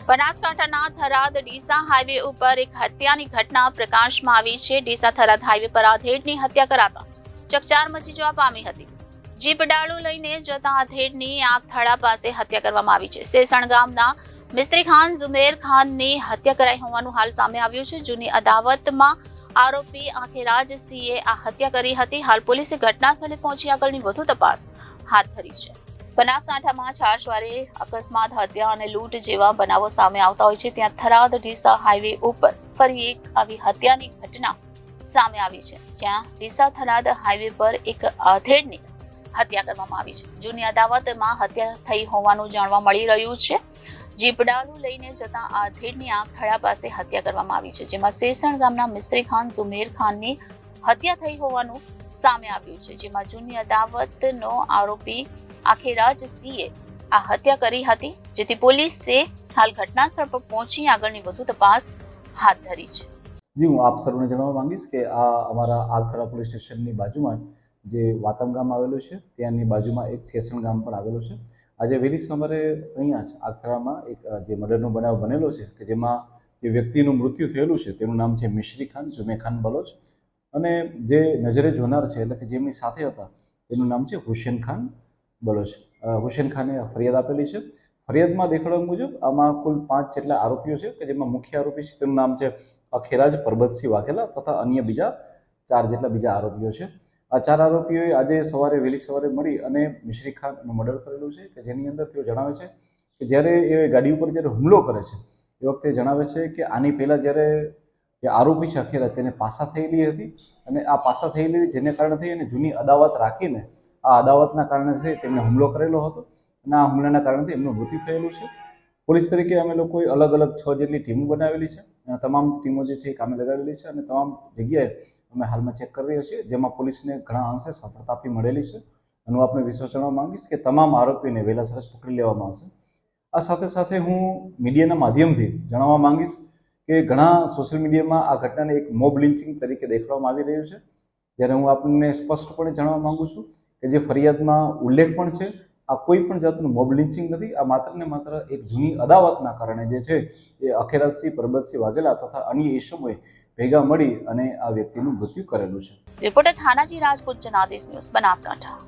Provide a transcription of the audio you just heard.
બનાસકાંઠાના થરાદ ડીસા હાઈવે ઉપર એક હત્યાની ઘટના પ્રકાશમાં આવી છે। ડીસા થરાદ હાઈવે પર આધેડની હત્યા કરાતા ચકચાર મચી જવા પામી હતી। જીપ ડાળું લઈને જતા આધેડની આગથાળા પાસે હત્યા કરવામાં આવી છે। સેસણ ગામના મિસ્ત્રી ખાન ઝુમેર ખાનની હત્યા કરાઈ હોવાનું હાલ સામે આવ્યું છે। જૂની અદાવતમાં આરોપી આખેરાજ સિંહે આ હત્યા કરી હતી। હાલ પોલીસે ઘટના સ્થળે પહોંચી આગળની વધુ તપાસ હાથ ધરી છે। બનાસકાંઠામાં છાશવારે અકસ્માત, હત્યા અને લૂંટ જેવા બનાવો સામે આવતા હોય છે, ત્યાં થરાદ ડીસા હાઈવે ઉપર ફરી એક આવી હત્યાની ઘટના સામે આવી છે, જ્યાં ડીસા થરાદ હાઈવે પર એક આધેડની હત્યા કરવામાં આવી છે। જૂની અદાવતમાં હત્યા થઈ હોવાનું જાણવા મળી રહ્યું છે। જીપડાળું લઈને જતા આધેડની આગથાળા પાસે હત્યા કરવામાં આવી છે, જેમાં સેસણ ગામના મિસ્ત્રી ખાન ઝુમેર ખાનની હત્યા થઈ હોવાનું સામે આવ્યું છે, જેમાં જૂની અદાવતનો આરોપી આખેરાજ સિંહે આ હત્યા કરી હતી, જેથી પોલીસે હાલ ઘટના સ્થળ પર પહોંચી આગળની વધુ તપાસ હાથ ધરી છે। જી, હું આપ સર્વને જણાવવા માંગીશ કે આ અમારા આગથરા પોલીસ સ્ટેશનની બાજુમાં જે વાતમ ગામ આવેલું છે, ત્યાંની બાજુમાં એક સેસણ ગામ પણ આવેલું છે। આજે વહેલી સવારે અહીંયા જ આગથરામાં એક જે મર્ડરનો બનાવ બનેલો છે કે જેમાં જે વ્યક્તિનું મૃત્યુ થયેલું છે તેનું નામ છે મિસ્ત્રી ખાન ઝુમેર ખાન બલોચ, અને જે નજરે જોનાર છે એટલે કે જેમની સાથે હતા તેનું નામ છે હુસેન ખાન બલોચ। હુસેન ખાને ફરિયાદ આપેલી છે। ફરિયાદમાં દેખાડવા મુજબ આમાં કુલ 5 જેટલા આરોપીઓ છે કે જેમાં મુખ્ય આરોપી છે તેનું નામ છે અખેરાજ પરબતસિંહ વાઘેલા તથા અન્ય બીજા 4 જેટલા બીજા આરોપીઓ છે। આ 4 આરોપીઓએ આજે સવારે વહેલી સવારે મળી અને મિસ્ત્રી ખાનનું મર્ડર કરેલું છે કે જેની અંદર તેઓ જણાવે છે કે જ્યારે એ ગાડી ઉપર જ્યારે હુમલો કરે છે એ વખતે જણાવે છે કે આની પહેલાં જ્યારે જે આરોપી છે અખેરાજ તેને પાસા થયેલી હતી, અને આ પાસા થયેલી જેને કારણે થઈ અને જૂની અદાવત રાખીને આ અદાવતના કારણે થઈ તેમને હુમલો કરેલો હતો, અને આ હુમલાના કારણથી એમનું મૃત્યુ થયેલું છે। પોલીસ તરીકે અમે લોકોએ અલગ અલગ 6 જેટલી ટીમો બનાવેલી છે, અને તમામ ટીમો જે છે એ કામે લગાવેલી છે, અને તમામ જગ્યાએ અમે હાલમાં ચેક કરી રહ્યા છીએ, જેમાં પોલીસને ઘણા અંશે સફળતા આપી મળેલી છે। અને હું આપને વિશ્વાસ જણાવવા માંગીશ કે તમામ આરોપીને વહેલાસર જ પકડી લેવામાં આવશે। આ સાથે સાથે હું મીડિયાના માધ્યમથી જણાવવા માંગીશ કે ઘણા સોશિયલ મીડિયામાં આ ઘટનાને એક મોબ લિન્ચિંગ તરીકે દેખાડવામાં આવી રહ્યું છે, જ્યારે હું આપને સ્પષ્ટપણે જણાવવા માંગુ છું કે જે ફરિયાદમાં ઉલ્લેખ પણ છે, આ કોઈ પણ જાતનું મોબ લિન્ચિંગ નથી। આ માત્ર ને માત્ર એક જૂની અદાવતના કારણે જે છે એ અખેરાજસિંહ પરબતસિંહ વાઘેલા તથા અન્ય ઈસમોએ ભેગા મળી અને આ વ્યક્તિનું મૃત્યુ કરેલું છે। Reporter Thanaji Rajput, Janadesh news, Banaskantha.